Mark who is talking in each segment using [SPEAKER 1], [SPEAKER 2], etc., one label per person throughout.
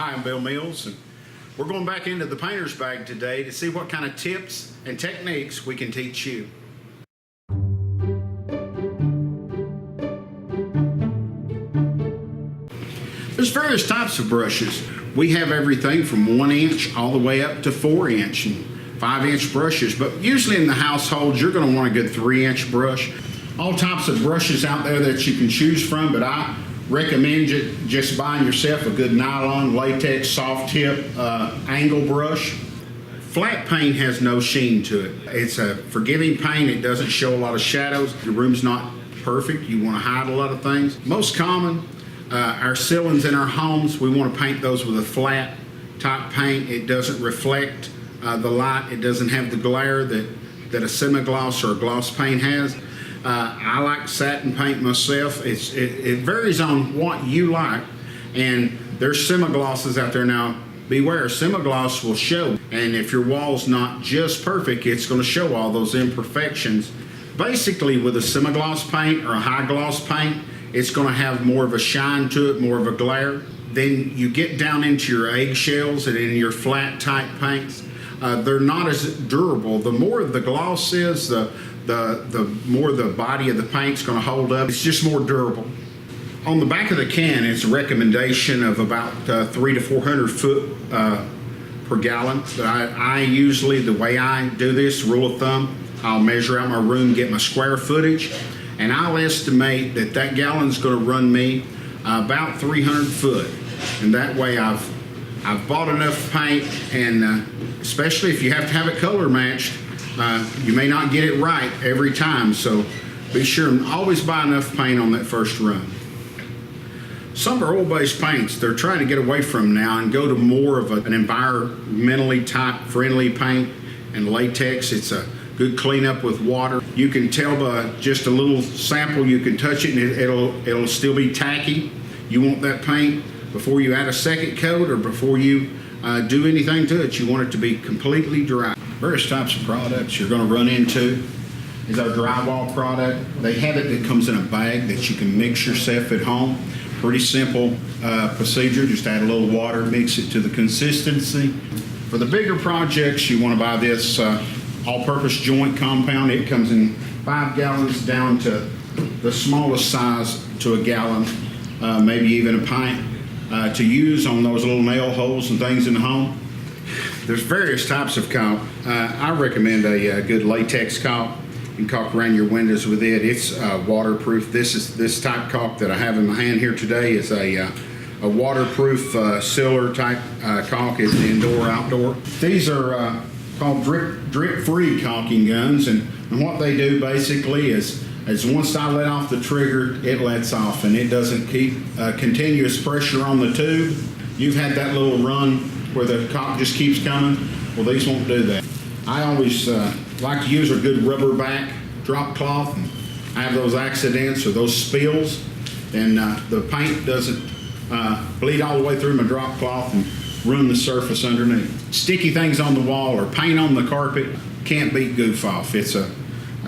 [SPEAKER 1] Hi, I'm Bill Mills, and we're going back into the painter's bag today to see what kind of tips and techniques we can teach you. There's various types of brushes. We have everything from 1 inch all the way up to 4 inch and 5 inch brushes, but usually in the household you're going to want a good 3 inch brush. All types of brushes out there that you can choose from, but I recommend you just buying yourself a good nylon, latex, soft tip, angle brush. Flat paint has no sheen to it. It's a forgiving paint. It doesn't show a lot of shadows. Your room's not perfect. You want to hide a lot of things. Most common, our ceilings in our homes, we want to paint those with a flat type paint. It doesn't reflect the light. It doesn't have the glare that a semi-gloss or a gloss paint has. I like satin paint myself. It varies on what you like, and there's semi-glosses out there now. Beware, semi-gloss will show, and if your wall's not just perfect, it's going to show all those imperfections. Basically, with a semi-gloss paint or a high gloss paint, it's going to have more of a shine to it, more of a glare. Then you get down into your eggshells and in your flat type paints. They're not as durable. The more the gloss is, the more the body of the paint's going to hold up. It's just more durable. On the back of the can, it's a recommendation of about 300 to 400 foot per gallon. But I usually, the way I do this, rule of thumb, I'll measure out my room, get my square footage, and I'll estimate that gallon's going to run me about 300 foot. And that way I've bought enough paint, and especially if you have to have it color matched, you may not get it right every time, so be sure and always buy enough paint on that first run. Some are oil-based paints they're trying to get away from now and go to more of an environmentally type friendly paint, and latex. It's a good cleanup with water. You can tell by just a little sample, you can touch it and it'll still be tacky. You want that paint before you add a second coat or before you do anything to it. You want it to be completely dry. Various types of products you're going to run into is our drywall product. They have it that comes in a bag that you can mix yourself at home. Pretty simple procedure. Just add a little water, mix it to the consistency. For the bigger projects, you want to buy this all-purpose joint compound. It comes in 5 gallons down to the smallest size to a gallon, maybe even a pint, to use on those little nail holes and things in the home. There's various types of caulk. I recommend a good latex caulk. You can caulk around your windows with it. It's waterproof. This type caulk that I have in my hand here today is a waterproof sealer type caulk. It's indoor-outdoor. These are called drip-free caulking guns, and what they do basically is once I let off the trigger, it lets off, and it doesn't keep continuous pressure on the tube. You've had that little run where the caulk just keeps coming. Well, these won't do that. I always like to use a good rubber back drop cloth, and I have those accidents or those spills, and the paint doesn't bleed all the way through my drop cloth and ruin the surface underneath. Sticky things on the wall or paint on the carpet, can't beat Goof Off. It's a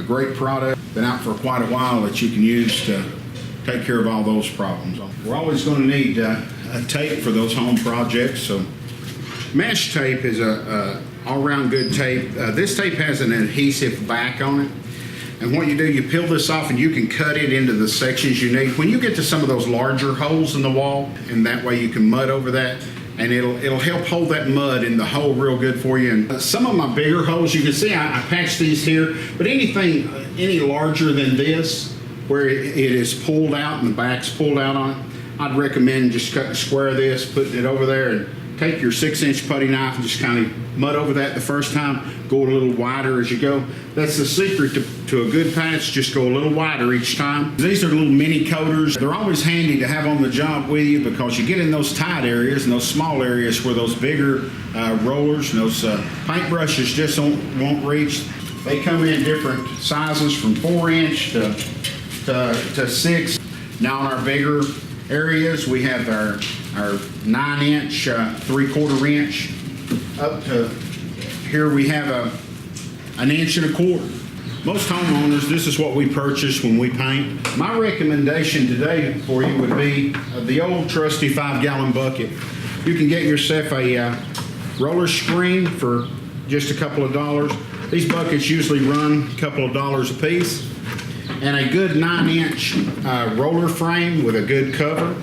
[SPEAKER 1] great product, been out for quite a while, that you can use to take care of all those problems. We're always going to need a tape for those home projects, so mesh tape is a all-around good tape. This tape has an adhesive back on it, and what you do, you peel this off and you can cut it into the sections you need. When you get to some of those larger holes in the wall, and that way you can mud over that, and it'll help hold that mud in the hole real good for you. And some of my bigger holes, you can see I patched these here, but anything any larger than this, where it is pulled out and the back's pulled out on it, I'd recommend just cutting a square of this, putting it over there, and take your 6-inch putty knife and just kind of mud over that the first time. Go a little wider as you go. That's the secret to a good patch. Just go a little wider each time. These are little mini coaters. They're always handy to have on the job with you, because you get in those tight areas and those small areas where those bigger rollers and those paint brushes just won't reach. They come in different sizes from 4-inch to 6. Now on our bigger areas, we have our 9-inch, 3/4 inch, up to here we have an 1.25 inches. Most homeowners, this is what we purchase when we paint. My recommendation today for you would be the old trusty 5-gallon bucket. You can get yourself a roller screen for just a couple of dollars. These buckets usually run a couple of dollars a piece. And a good 9-inch roller frame with a good cover.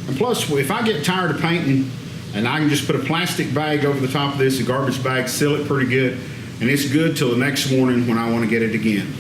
[SPEAKER 1] And plus, if I get tired of painting, and I can just put a plastic bag over the top of this, a garbage bag, seal it pretty good, and it's good till the next morning when I want to get it again.